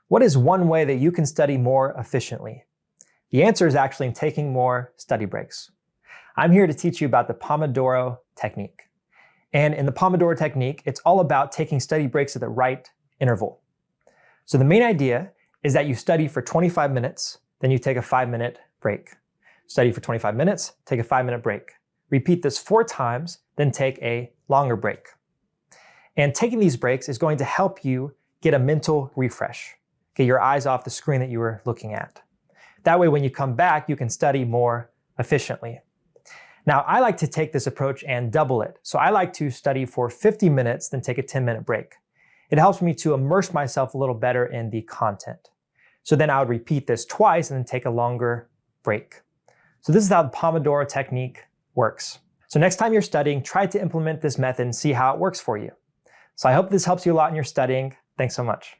What is one way that you can study more efficiently? The answer is actually in taking more study breaks. I'm here to teach you about the Pomodoro Technique. And in the Pomodoro Technique, it's all about taking study breaks at the right interval. So the main idea is that you study for 25 minutes, then you take a 5-minute break. Study for 25 minutes, take a 5-minute break. Repeat this 4 times, then take a longer break. And taking these breaks is going to help you get a mental refresh. Get your eyes off the screen that you were looking at. That way, when you come back, you can study more efficiently. Now, I like to take this approach and double it. So I like to study for 50 minutes, then take a 10-minute break. It helps me to immerse myself a little better in the content. So then I would repeat this twice and then take a longer break. So this is how the Pomodoro Technique works. So next time you're studying, try to implement this method and see how it works for you. So I hope this helps you a lot in your studying. Thanks so much.